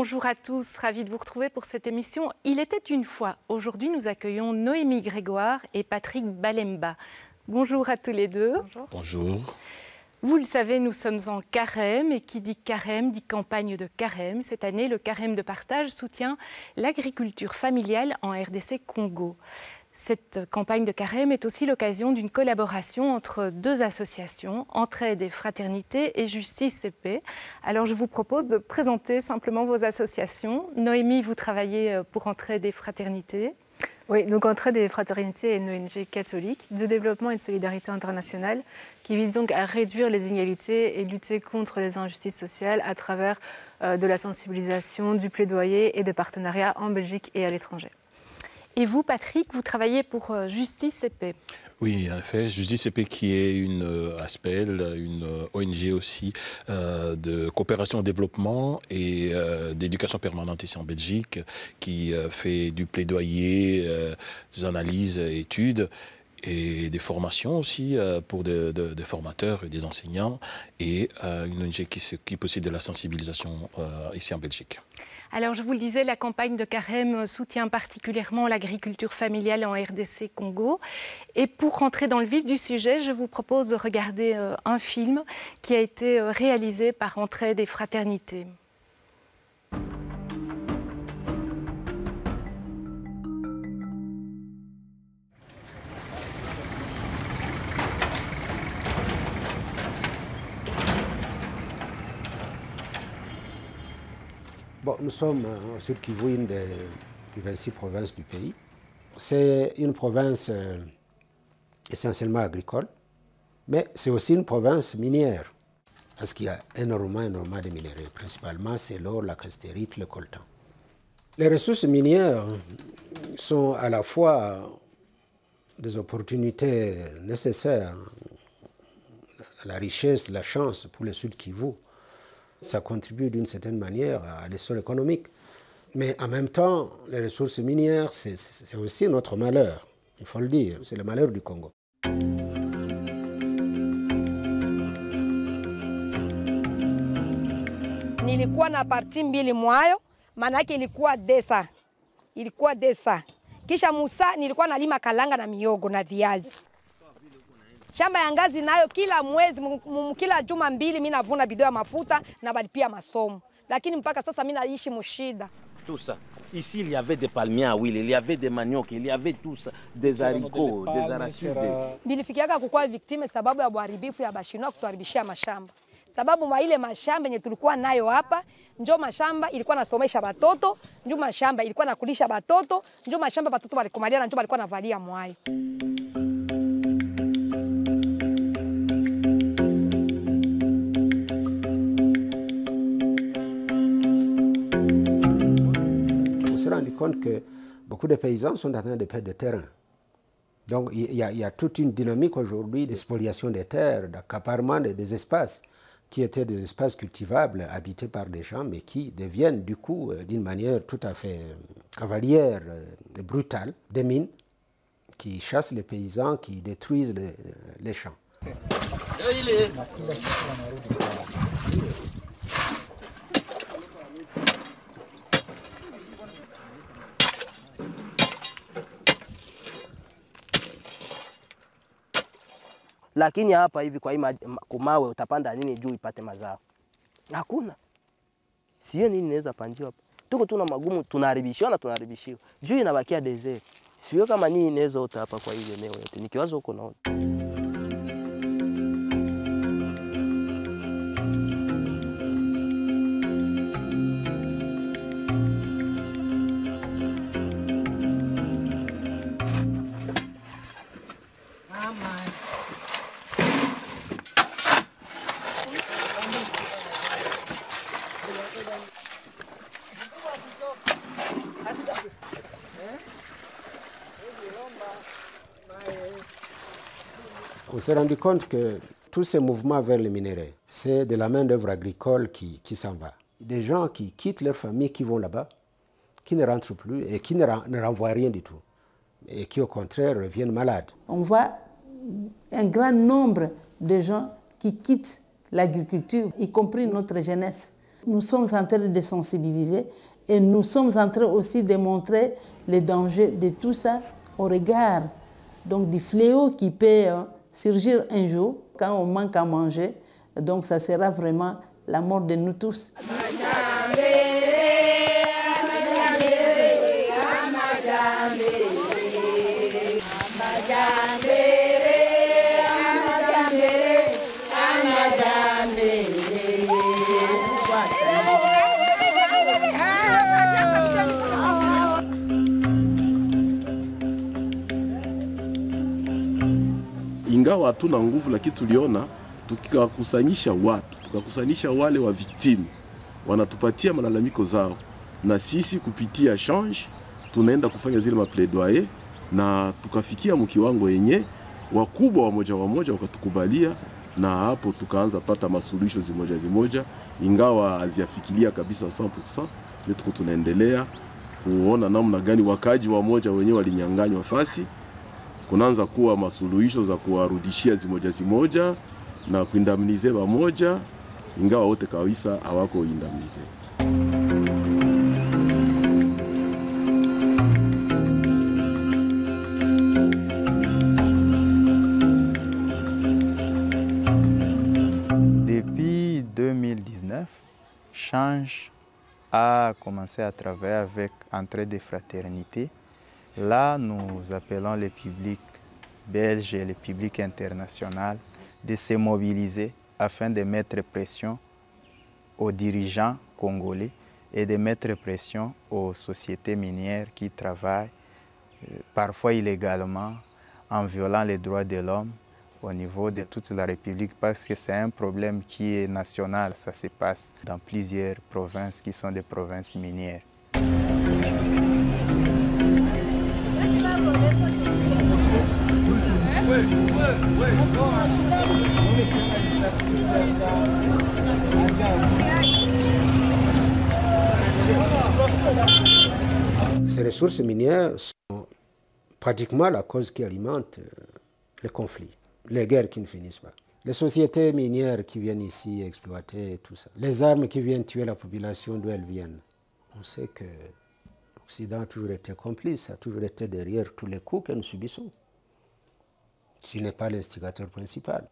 Bonjour à tous, ravi de vous retrouver pour cette émission « Il était une fois ». Aujourd'hui, nous accueillons Noémie Grégoire et Patrick Balemba. Bonjour à tous les deux. Bonjour. Bonjour. Vous le savez, nous sommes en carême et qui dit carême dit campagne de carême. Cette année, le carême de partage soutient l'agriculture familiale en RDC Congo. Cette campagne de carême est aussi l'occasion d'une collaboration entre deux associations, Entraide et Fraternité et Justice et Paix. Alors je vous propose de présenter simplement vos associations. Noémie, vous travaillez pour Entraide et Fraternité. Oui, donc Entraide et Fraternité est une ONG catholique de développement et de solidarité internationale qui vise donc à réduire les inégalités et lutter contre les injustices sociales à travers de la sensibilisation, du plaidoyer et des partenariats en Belgique et à l'étranger. Et vous, Patrick, vous travaillez pour Justice et Paix. Oui, en effet, Justice et Paix qui est une ASPEL, une ONG aussi de coopération au développement et d'éducation permanente ici en Belgique, qui fait du plaidoyer, des analyses, études et des formations aussi pour des formateurs et des enseignants, et une ONG qui s'occupe aussi de la sensibilisation ici en Belgique. Alors, je vous le disais, la campagne de carême soutient particulièrement l'agriculture familiale en RDC Congo. Et pour rentrer dans le vif du sujet, je vous propose de regarder un film qui a été réalisé par Entraide et Fraternité. Bon, nous sommes au Sud Kivu, une des 26 provinces du pays. C'est une province essentiellement agricole, mais c'est aussi une province minière, parce qu'il y a énormément de minerais. Principalement, c'est l'or, la cassiterite, le coltan. Les ressources minières sont à la fois des opportunités nécessaires, la richesse, la chance pour le Sud Kivu. Ça contribue d'une certaine manière à l'essor économique. Mais en même temps, les ressources minières, c'est aussi notre malheur. Il faut le dire, c'est le malheur du Congo. Nilikuwa na parti mbili mwayo, manake ilikuwa desa. Ilikuwa desa. Kisha Musa nilikuwa nalima kalanga na miyogo na viazi. Shamba ya ngazi nayo kila mwezi, kila juma mbili mimi navuna bidhaa ya mafuta na balipia masomo. Lakini mpaka sasa mimi naishi mushida. Tout ça. Ici, il y avait des palmiers à huile, il y avait des maniocs, il y avait tout ça, des haricots, des arachides. Nilifikiaka kukuwa victime sababu ya uharibifu ya bashino kutuharibishia mashamba. Sababu mwa ile mashamba yenye tulikuwa nayo hapa, njo mashamba ilikuwa nasomesha watoto, njo mashamba ilikuwa nakulisha watoto, njo mashamba watoto walikumalia na njo walikuwa navalia mwayo. Rendu compte que beaucoup de paysans sont en train de perdre des terrains. Donc il y a toute une dynamique aujourd'hui de spoliation des terres, d'accaparement des espaces qui étaient des espaces cultivables, habités par des gens, mais qui deviennent du coup, d'une manière tout à fait cavalière, brutale, des mines qui chassent les paysans, qui détruisent les champs. Lakini hapa hivi kwa hii kumawe utapanda nini juu ipate mazao? Hakuna. Sio nini inaweza panjiwa hapa. Tuko tuna magumu, tunaharibishiwa. Juu inabakia desert. Sio kama nini inaweza ota hapa kwa hili eneo yote. Nikiwaza huko naona. On s'est rendu compte que tous ces mouvements vers les minéraux, c'est de la main-d'œuvre agricole qui s'en va. Des gens qui quittent leur famille, qui vont là-bas, qui ne rentrent plus et qui ne renvoient rien du tout. Et qui, au contraire, reviennent malades. On voit un grand nombre de gens qui quittent l'agriculture, y compris notre jeunesse. Nous sommes en train de sensibiliser et nous sommes en train aussi de montrer les dangers de tout ça au regard donc, du fléau qui peut surgir un jour quand on manque à manger. Donc ça sera vraiment la mort de nous tous. Ingawa hatuna nguvu, lakini tuliona tukakusanyisha watu, tukakusanyisha wale wa victimu, wanatupatia malalamiko zao, na sisi kupitia change tunaenda kufanya zile mapledoyer, na tukafikia mkiwango yenye wakubwa wamoja wakatukubalia, na hapo tukaanza pata masuluhisho zimoja, ingawa haziafikilia kabisa 100%, ndio tuko tunaendelea kuona namna gani wakaji wamoja wenyewe walinyang'anywa fasi, kunaanza kuwa masuluhisho za kuwarudishia zimoja na kuindamnize pamoja, ingawa wote kabisa hawako indamnize. Depuis 2019, Change a commencé à travailler avec Entrée de Fraternité. Là, nous appelons le public belge et le public international de se mobiliser afin de mettre pression aux dirigeants congolais et de mettre pression aux sociétés minières qui travaillent parfois illégalement en violant les droits de l'homme au niveau de toute la République, parce que c'est un problème qui est national. Ça se passe dans plusieurs provinces qui sont des provinces minières. Ces ressources minières sont pratiquement la cause qui alimente les conflits, les guerres qui ne finissent pas. Les sociétés minières qui viennent ici exploiter tout ça, les armes qui viennent tuer la population d'où elles viennent. On sait que l'Occident a toujours été complice, a toujours été derrière tous les coups que nous subissons. S'il n'est pas l'instigateur principal,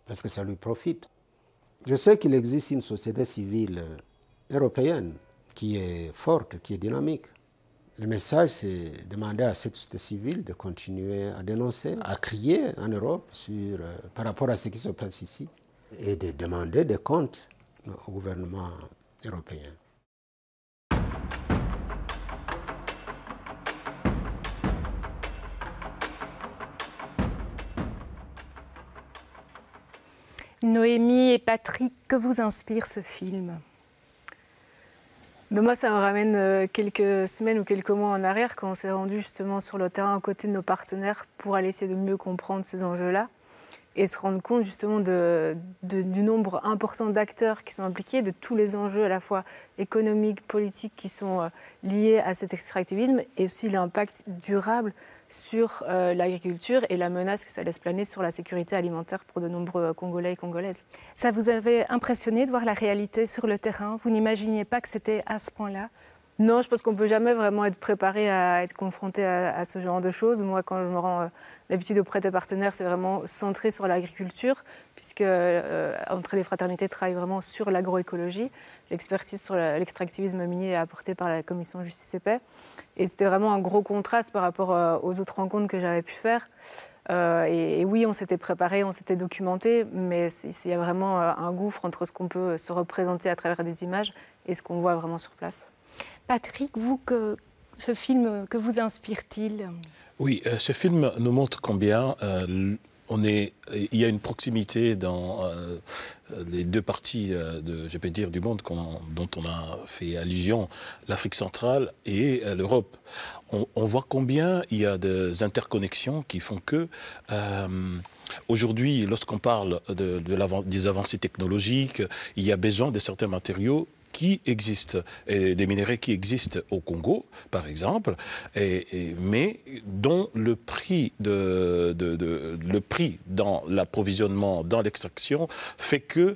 parce que ça lui profite. Je sais qu'il existe une société civile européenne qui est forte, qui est dynamique. Le message, c'est de demander à cette société civile de continuer à dénoncer, à crier en Europe par rapport à ce qui se passe ici, et de demander des comptes au gouvernement européen. Noémie et Patrick, que vous inspire ce film ? Mais moi, ça me ramène quelques semaines ou quelques mois en arrière, quand on s'est rendu justement sur le terrain à côté de nos partenaires pour aller essayer de mieux comprendre ces enjeux-là et se rendre compte justement du nombre important d'acteurs qui sont impliqués, de tous les enjeux à la fois économiques, politiques qui sont liés à cet extractivisme et aussi l'impact durable sur l'agriculture et la menace que ça laisse planer sur la sécurité alimentaire pour de nombreux Congolais et Congolaises. Ça vous avait impressionné de voir la réalité sur le terrain? Vous n'imaginiez pas que c'était à ce point-là? Non, je pense qu'on ne peut jamais vraiment être préparé à être confronté à ce genre de choses. Moi, quand je me rends d'habitude auprès des partenaires, c'est vraiment centré sur l'agriculture, puisque Entrée des Fraternités travaille vraiment sur l'agroécologie. L'expertise sur l'extractivisme minier est apportée par la Commission Justice et Paix. Et c'était vraiment un gros contraste par rapport aux autres rencontres que j'avais pu faire. Et oui, on s'était préparé, on s'était documenté, mais il y a vraiment un gouffre entre ce qu'on peut se représenter à travers des images et ce qu'on voit vraiment sur place. Patrick, vous, ce film, que vous inspire-t-il? Oui, ce film nous montre combien il y a une proximité dans les deux parties je peux dire, du monde dont on a fait allusion, l'Afrique centrale et l'Europe. On voit combien il y a des interconnexions qui font que aujourd'hui, lorsqu'on parle des avancées technologiques, il y a besoin de certains matériaux qui existent, et des minerais qui existent au Congo, par exemple, mais dont le prix dans l'approvisionnement, dans l'extraction, fait que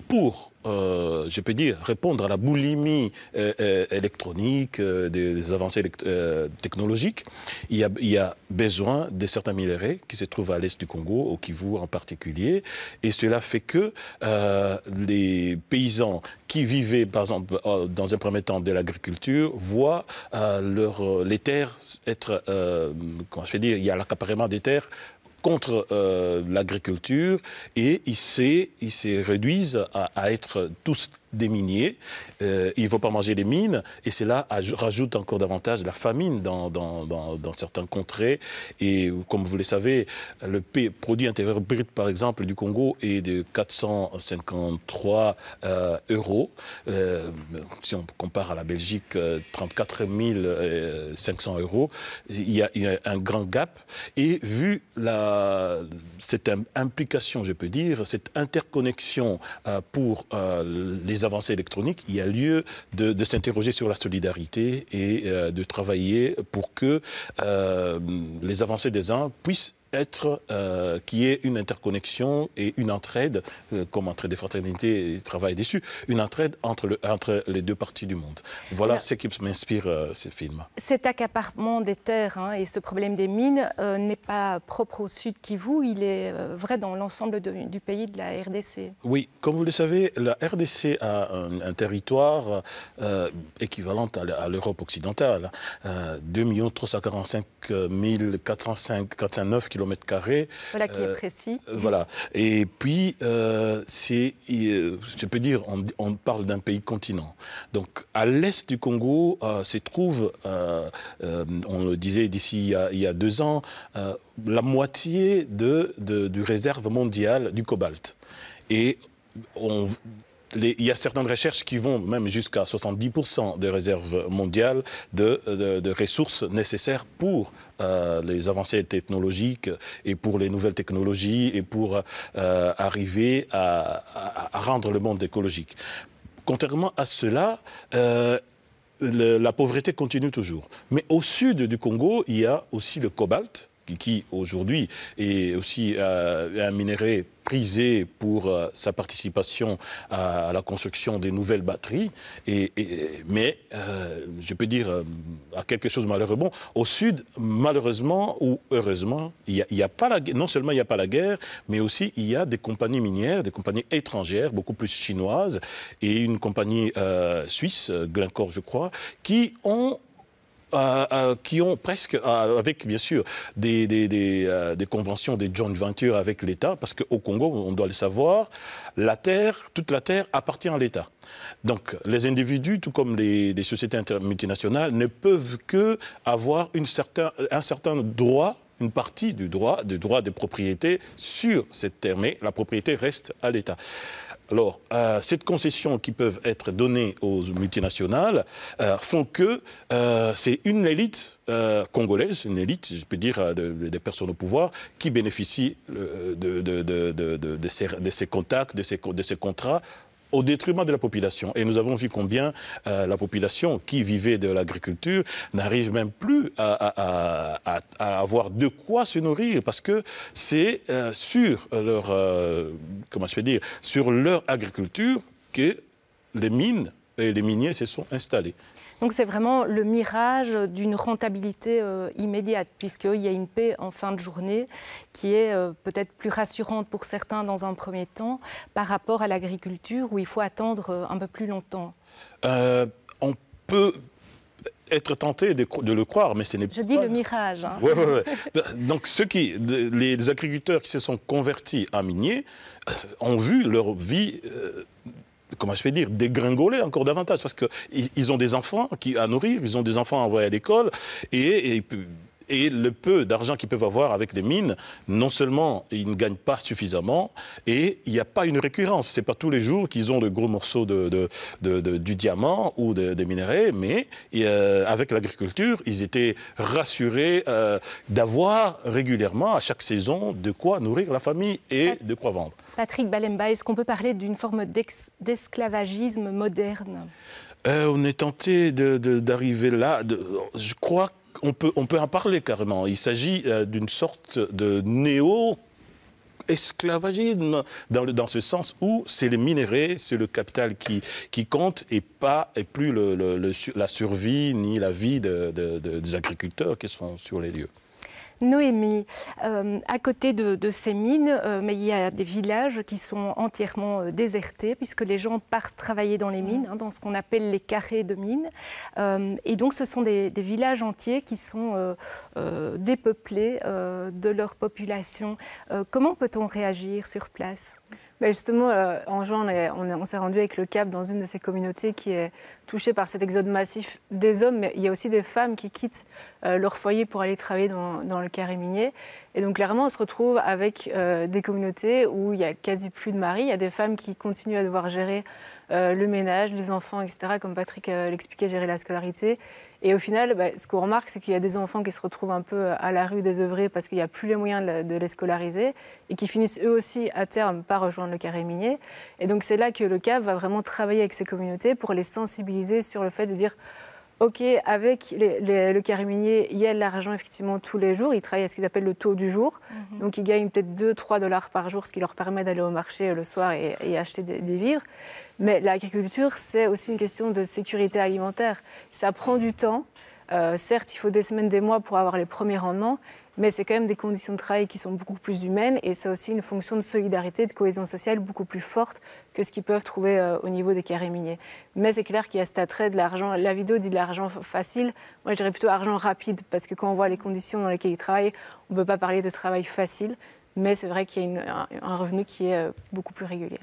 pour, je peux dire, répondre à la boulimie électronique, des avancées technologiques, il y a besoin de certains minéraux qui se trouvent à l'est du Congo, au Kivu en particulier, et cela fait que les paysans qui vivaient, par exemple, dans un premier temps de l'agriculture, voient les terres être, comment je peux dire, il y a l'accaparement des terres contre l'agriculture et ils se réduisent à être tous des miniers. Ils ne vont pas manger les mines et cela rajoute encore davantage la famine dans certains contrées. Et comme vous le savez, le produit intérieur brut, par exemple, du Congo est de 453 euros. Si on compare à la Belgique, 34 500 euros, il y a un grand gap. Et vu cette implication, je peux dire, cette interconnexion pour les avancées électroniques, il y a lieu de s'interroger sur la solidarité et de travailler pour que les avancées des uns puissent être qu'il y ait une interconnexion et une entraide, comme entraide des fraternités et travail dessus, une entraide entre les deux parties du monde. Voilà ce qui m'inspire ce film. Cet accaparement des terres et ce problème des mines n'est pas propre au Sud Kivu, il est vrai dans l'ensemble du pays de la RDC. Oui, comme vous le savez, la RDC a un territoire équivalent à l'Europe occidentale, 2 345 409 km². Voilà qui est précis. Voilà. Et puis, je peux dire, on parle d'un pays-continent. Donc, à l'est du Congo se trouve, on le disait d'ici il y a 2 ans, la moitié du réserve mondiale du cobalt. Et il y a certaines recherches qui vont même jusqu'à 70% des réserves mondiales de ressources nécessaires pour les avancées technologiques et pour les nouvelles technologies et pour arriver à rendre le monde écologique. Contrairement à cela, la pauvreté continue toujours. Mais au sud du Congo, il y a aussi le cobalt, qui aujourd'hui est aussi un minerai prisé pour sa participation à la construction des nouvelles batteries. Mais je peux dire à quelque chose de malheureux. Au sud, malheureusement ou heureusement, non seulement il n'y a pas la guerre, mais aussi il y a des compagnies minières, des compagnies étrangères, beaucoup plus chinoises, et une compagnie suisse, Glencore je crois, qui ont presque, avec bien sûr des conventions, des joint ventures avec l'État, parce qu'au Congo, on doit le savoir, toute la terre appartient à l'État. Donc les individus, tout comme les sociétés multinationales, ne peuvent que avoir un certain droit, une partie du droit de propriété sur cette terre, mais la propriété reste à l'État. Alors, cette concession qui peuvent être données aux multinationales font que c'est une élite congolaise, une élite, je peux dire, des personnes au pouvoir, qui bénéficient de ces contacts, de ces contrats, au détriment de la population. Et nous avons vu combien la population qui vivait de l'agriculture n'arrive même plus à avoir de quoi se nourrir, parce que c'est sur leur agriculture que les mines et les miniers se sont installés. Donc c'est vraiment le mirage d'une rentabilité immédiate, puisqu'il y a une paix en fin de journée qui est peut-être plus rassurante pour certains dans un premier temps par rapport à l'agriculture où il faut attendre un peu plus longtemps. On peut être tenté de le croire, mais ce n'est pas... Je dis le mirage. Hein. Ouais. Donc les agriculteurs qui se sont convertis à miniers ont vu leur vie... comment je peux dire, dégringoler encore davantage, parce qu'ils ont des enfants à nourrir, ils ont des enfants à envoyer à l'école, et le peu d'argent qu'ils peuvent avoir avec les mines, non seulement ils ne gagnent pas suffisamment, et il n'y a pas une récurrence. Ce n'est pas tous les jours qu'ils ont de gros morceaux du diamant ou des minéraux, mais avec l'agriculture, ils étaient rassurés d'avoir régulièrement, à chaque saison, de quoi nourrir la famille et de quoi vendre. Patrick Balemba, est-ce qu'on peut parler d'une forme d'esclavagisme moderne? On est tenté d'arriver là. Je crois qu'on peut en parler carrément. Il s'agit d'une sorte de esclavagisme dans ce sens où c'est les minéraux, c'est le capital qui compte et plus la survie ni la vie des agriculteurs qui sont sur les lieux. Noémie, à côté de ces mines, mais il y a des villages qui sont entièrement désertés puisque les gens partent travailler dans les mines, dans ce qu'on appelle les carrés de mines. Et donc ce sont des villages entiers qui sont dépeuplés de leur population. Comment peut-on réagir sur place ? Justement, en juin, on s'est rendu avec le CAP dans une de ces communautés qui est touchée par cet exode massif des hommes, mais il y a aussi des femmes qui quittent leur foyer pour aller travailler dans le carré minier. Et donc clairement, on se retrouve avec des communautés où il n'y a quasi plus de maris. Il y a des femmes qui continuent à devoir gérer le ménage, les enfants, etc., comme Patrick l'expliquait, gérer la scolarité. Et au final, ce qu'on remarque, c'est qu'il y a des enfants qui se retrouvent un peu à la rue désœuvrés parce qu'il n'y a plus les moyens de les scolariser et qui finissent eux aussi à terme par rejoindre le carré minier. Et donc c'est là que le CAP va vraiment travailler avec ces communautés pour les sensibiliser sur le fait de dire OK, avec le carré minier, il y a de l'argent effectivement tous les jours. Ils travaillent à ce qu'ils appellent le taux du jour. Donc ils gagnent peut-être 2-3 $ par jour, ce qui leur permet d'aller au marché le soir et acheter des vivres. Mais l'agriculture, c'est aussi une question de sécurité alimentaire. Ça prend du temps. Certes, il faut des semaines, des mois pour avoir les premiers rendements, mais c'est quand même des conditions de travail qui sont beaucoup plus humaines et c'est aussi une fonction de solidarité, de cohésion sociale beaucoup plus forte que ce qu'ils peuvent trouver au niveau des carrés miniers. Mais c'est clair qu'il y a cet attrait de l'argent. La vidéo dit de l'argent facile. Moi, je dirais plutôt argent rapide parce que quand on voit les conditions dans lesquelles ils travaillent, on ne peut pas parler de travail facile. Mais c'est vrai qu'il y a un revenu qui est beaucoup plus régulier.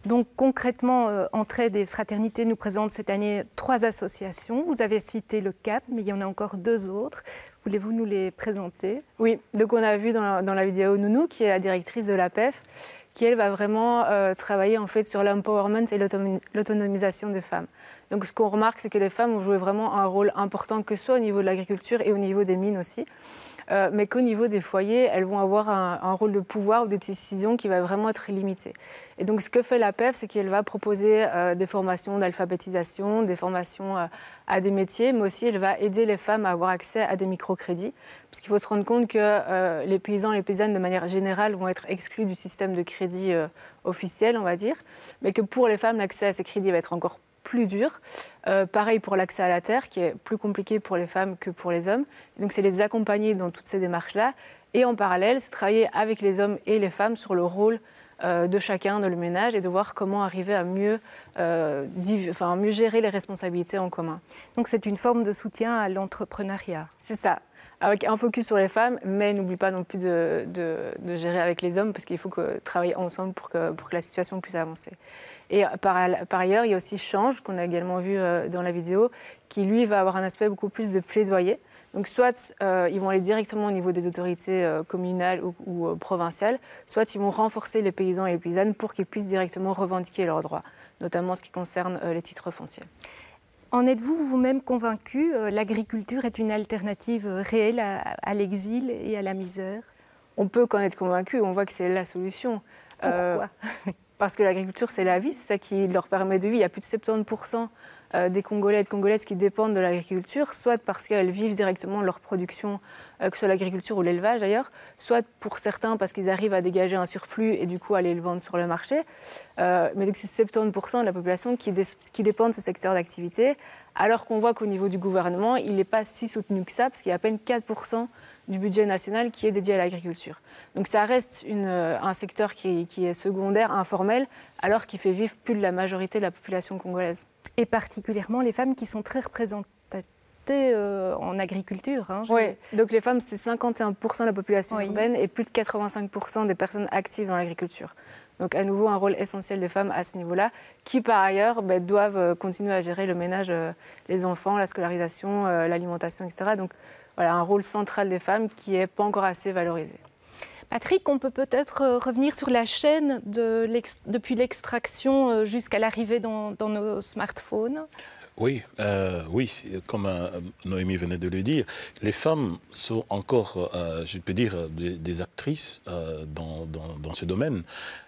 Donc concrètement, Entraide et Fraternité nous présente cette année 3 associations. Vous avez cité le CAP, mais il y en a encore 2 autres. Voulez-vous nous les présenter ? Oui, donc on a vu dans la vidéo Nounou, qui est la directrice de l'APEF, qui elle va vraiment travailler en fait sur l'empowerment et l'autonomisation des femmes. Donc ce qu'on remarque, c'est que les femmes ont joué vraiment un rôle important, que ce soit au niveau de l'agriculture et au niveau des mines aussi. Mais qu'au niveau des foyers, elles vont avoir un rôle de pouvoir ou de décision qui va vraiment être limité. Et donc, ce que fait l'APEF, c'est qu'elle va proposer des formations d'alphabétisation, des formations à des métiers, mais aussi elle va aider les femmes à avoir accès à des microcrédits. Parce qu'il faut se rendre compte que les paysans et les paysannes, de manière générale, vont être exclus du système de crédit officiel, on va dire. Mais que pour les femmes, l'accès à ces crédits va être encore plus dur. Pareil pour l'accès à la terre, qui est plus compliqué pour les femmes que pour les hommes. Et donc, c'est les accompagner dans toutes ces démarches-là. Et en parallèle, c'est travailler avec les hommes et les femmes sur le rôle de chacun dans le ménage et de voir comment arriver à mieux gérer les responsabilités en commun. Donc, c'est une forme de soutien à l'entrepreneuriat. C'est ça. Avec un focus sur les femmes, mais n'oublie pas non plus de gérer avec les hommes parce qu'il faut travailler ensemble pour que la situation puisse avancer. Et par ailleurs, il y a aussi Change, qu'on a également vu dans la vidéo, qui lui va avoir un aspect beaucoup plus de plaidoyer. Donc soit ils vont aller directement au niveau des autorités communales ou provinciales, soit ils vont renforcer les paysans et les paysannes pour qu'ils puissent directement revendiquer leurs droits, notamment en ce qui concerne les titres fonciers. En êtes-vous vous-même convaincu l'agriculture est une alternative réelle à l'exil et à la misère ? On peut qu'en être convaincu, on voit que c'est la solution. Pourquoi ? Parce que l'agriculture, c'est la vie, c'est ça qui leur permet de vivre. Il y a plus de 70% des Congolais et de Congolaises qui dépendent de l'agriculture, soit parce qu'elles vivent directement leur production, que ce soit l'agriculture ou l'élevage d'ailleurs, soit pour certains parce qu'ils arrivent à dégager un surplus et du coup aller le vendre sur le marché. Mais donc c'est 70% de la population qui dépend de ce secteur d'activité, alors qu'on voit qu'au niveau du gouvernement, il n'est pas si soutenu que ça, parce qu'il y a à peine 4% du budget national qui est dédié à l'agriculture. Donc ça reste un secteur qui est secondaire, informel, alors qu'il fait vivre plus de la majorité de la population congolaise. Et particulièrement les femmes qui sont très représentées en agriculture. Oui, donc les femmes, c'est 51% de la population urbaine et plus de 85% des personnes actives dans l'agriculture. Donc à nouveau, un rôle essentiel des femmes à ce niveau-là, qui par ailleurs doivent continuer à gérer le ménage, les enfants, la scolarisation, l'alimentation, etc. Donc voilà, un rôle central des femmes qui n'est pas encore assez valorisé. Patrick, on peut peut-être revenir sur la chaîne depuis l'extraction jusqu'à l'arrivée dans nos smartphones. Oui, comme Noémie venait de le dire, les femmes sont encore, je peux dire, des actrices dans ce domaine.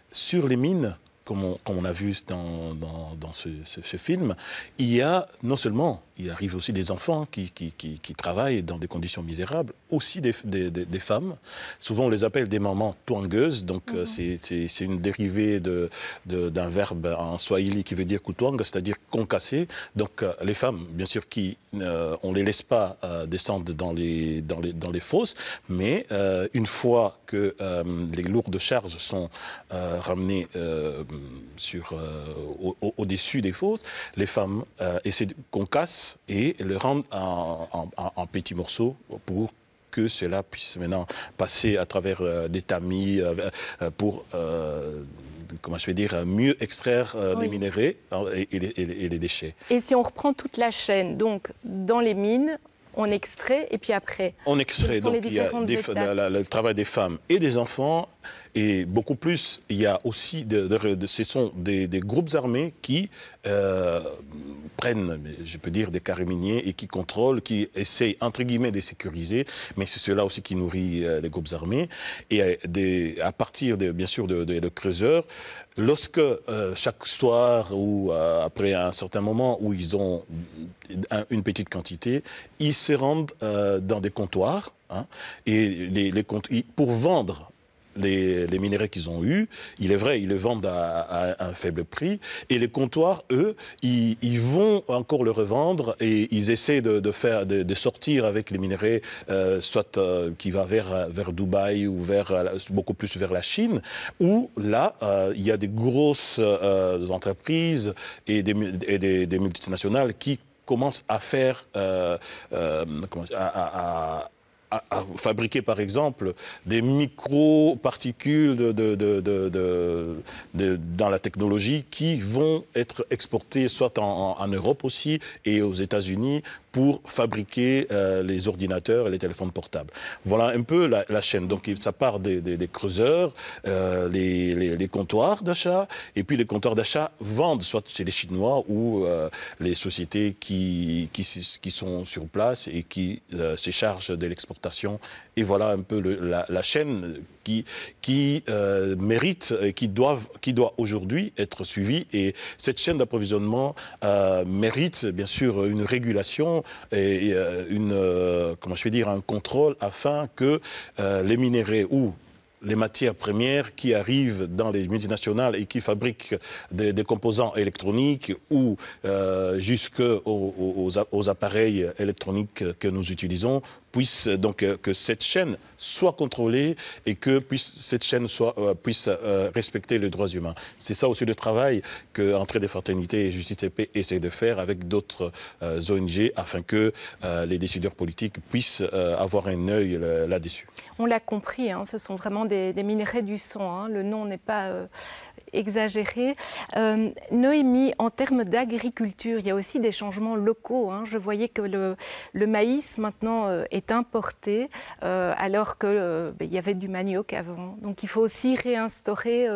Sur les mines, comme on a vu dans ce film, il y a non seulement, il arrive aussi des enfants qui travaillent dans des conditions misérables, aussi des femmes. Souvent, on les appelle des mamans twangeuses. Donc, c'est une dérivée d'un verbe en swahili qui veut dire kutwang, c'est-à-dire concasser. Donc, les femmes, bien sûr, on ne les laisse pas descendre dans les fosses, mais une fois que les lourdes charges sont ramenées au-dessus des fosses, les femmes essaient qu'on casse et le rendent en petits morceaux pour que cela puisse maintenant passer à travers des tamis pour, comment je vais dire, mieux extraire les minéraux et les déchets. Et si on reprend toute la chaîne, donc dans les mines, on extrait et puis après, on extrait, donc il y a le travail des femmes et des enfants. Et beaucoup plus, il y a aussi ce sont des groupes armés qui prennent, je peux dire, des carrés miniers et qui contrôlent, qui essayent, entre guillemets, de sécuriser. Mais c'est cela aussi qui nourrit les groupes armés. Et à partir, bien sûr, de creuseurs, lorsque chaque soir ou après un certain moment où ils ont une petite quantité, ils se rendent dans des comptoirs et pour vendre les minéraux qu'ils ont eus, il est vrai, ils les vendent à un faible prix. Et les comptoirs, eux, ils vont encore le revendre et ils essaient de sortir avec les minéraux, soit qui va vers Dubaï ou beaucoup plus vers la Chine, où là, il y a des grosses entreprises et des multinationales qui commencent à faire, à fabriquer, par exemple, des micro-particules dans la technologie qui vont être exportées soit en Europe aussi et aux États-Unis pour fabriquer les ordinateurs et les téléphones portables. Voilà un peu la chaîne. Donc ça part des creuseurs, les comptoirs d'achat, et puis les comptoirs d'achat vendent soit chez les Chinois ou les sociétés qui sont sur place et qui se chargent de l'exportation. Et voilà un peu la chaîne qui mérite et qui doit aujourd'hui être suivie. Et cette chaîne d'approvisionnement mérite bien sûr une régulation et comment je vais dire, un contrôle afin que les minéraux ou les matières premières qui arrivent dans les multinationales et qui fabriquent des composants électroniques ou jusqu'aux appareils électroniques que nous utilisons, puisse donc que cette chaîne soit contrôlée et que cette chaîne puisse respecter les droits humains. C'est ça aussi le travail que Entraide des Fraternités et Justice et Paix essaient de faire avec d'autres ONG afin que les décideurs politiques puissent avoir un œil là-dessus. On l'a compris, ce sont vraiment des minéraux du sang. Le nom n'est pas exagéré. Noémie, en termes d'agriculture, il y a aussi des changements locaux. Je voyais que le maïs maintenant est importé alors qu'il y avait du manioc avant. Donc il faut aussi réinstaurer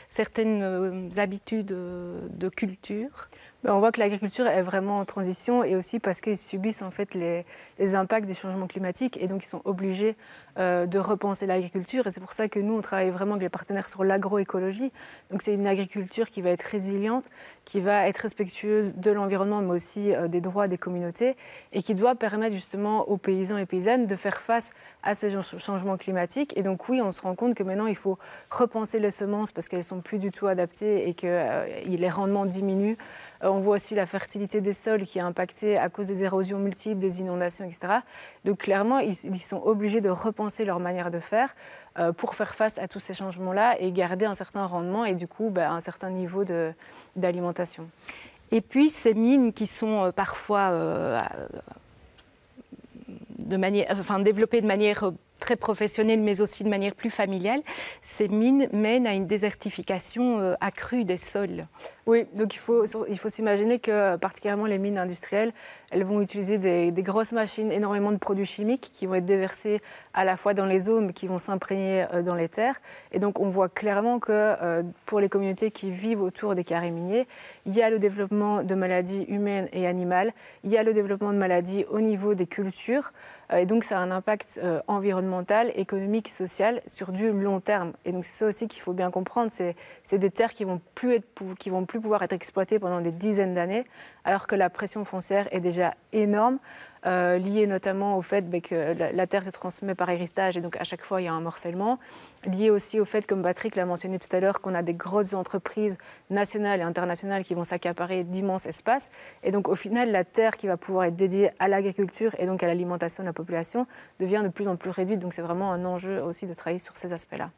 certaines habitudes de culture. On voit que l'agriculture est vraiment en transition et aussi parce qu'ils subissent en fait les impacts des changements climatiques et donc ils sont obligés de repenser l'agriculture. Et c'est pour ça que nous, on travaille vraiment avec les partenaires sur l'agroécologie. Donc c'est une agriculture qui va être résiliente, qui va être respectueuse de l'environnement mais aussi des droits des communautés et qui doit permettre justement aux paysans et paysannes de faire face à ces changements climatiques. Et donc oui, on se rend compte que maintenant il faut repenser les semences parce qu'elles ne sont plus du tout adaptées et que les rendements diminuent. On voit aussi la fertilité des sols qui est impactée à cause des érosions multiples, des inondations, etc. Donc clairement, ils sont obligés de repenser leur manière de faire pour faire face à tous ces changements-là et garder un certain rendement et du coup un certain niveau d'alimentation. Et puis ces mines qui sont parfois développées de manière très professionnelle, mais aussi de manière plus familiale, ces mines mènent à une désertification accrue des sols. Oui, donc il faut s'imaginer que particulièrement les mines industrielles, elles vont utiliser des grosses machines, énormément de produits chimiques qui vont être déversés à la fois dans les eaux, mais qui vont s'imprégner dans les terres. Et donc on voit clairement que pour les communautés qui vivent autour des carrés miniers, il y a le développement de maladies humaines et animales, il y a le développement de maladies au niveau des cultures, Et donc, ça a un impact environnemental, économique, social sur du long terme. Et donc, c'est ça aussi qu'il faut bien comprendre. C'est des terres qui vont plus pouvoir être exploitées pendant des dizaines d'années, alors que la pression foncière est déjà énorme, liée notamment au fait que la terre se transmet par héritage et donc à chaque fois il y a un morcellement, lié aussi au fait, comme Patrick l'a mentionné tout à l'heure, qu'on a des grosses entreprises nationales et internationales qui vont s'accaparer d'immenses espaces. Et donc au final, la terre qui va pouvoir être dédiée à l'agriculture et donc à l'alimentation de la population devient de plus en plus réduite. Donc c'est vraiment un enjeu aussi de travailler sur ces aspects-là.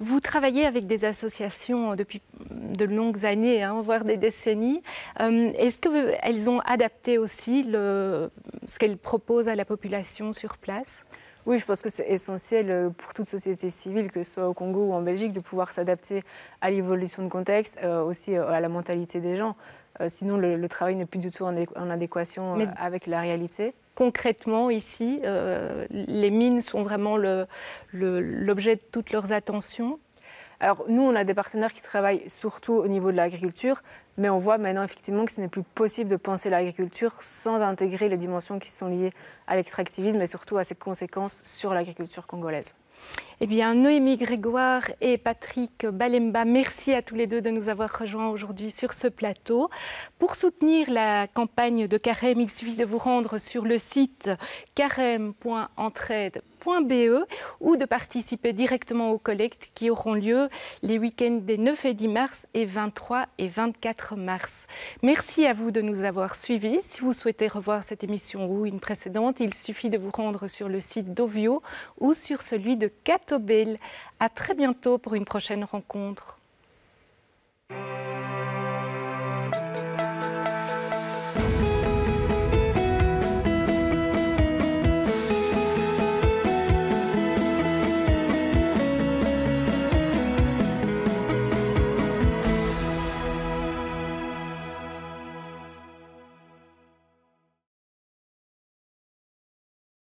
Vous travaillez avec des associations depuis de longues années, voire des décennies. Est-ce qu'elles ont adapté aussi ce qu'elles proposent à la population sur place ? Oui, je pense que c'est essentiel pour toute société civile, que ce soit au Congo ou en Belgique, de pouvoir s'adapter à l'évolution de contexte, aussi à la mentalité des gens. Sinon, le travail n'est plus du tout en adéquation avec la réalité. Concrètement, ici, les mines sont vraiment l'objet de toutes leurs attentions. Alors, nous, on a des partenaires qui travaillent surtout au niveau de l'agriculture, mais on voit maintenant effectivement que ce n'est plus possible de penser l'agriculture sans intégrer les dimensions qui sont liées à l'extractivisme et surtout à ses conséquences sur l'agriculture congolaise. Eh bien, Noémie Grégoire et Patrick Balemba, merci à tous les deux de nous avoir rejoints aujourd'hui sur ce plateau. Pour soutenir la campagne de Carême, il suffit de vous rendre sur le site carême.entraide.be ou de participer directement aux collectes qui auront lieu les week-ends des 9 et 10 mars et 23 et 24 mars. Merci à vous de nous avoir suivis. Si vous souhaitez revoir cette émission ou une précédente, il suffit de vous rendre sur le site d'Ovio ou sur celui de Catobel. À très bientôt pour une prochaine rencontre.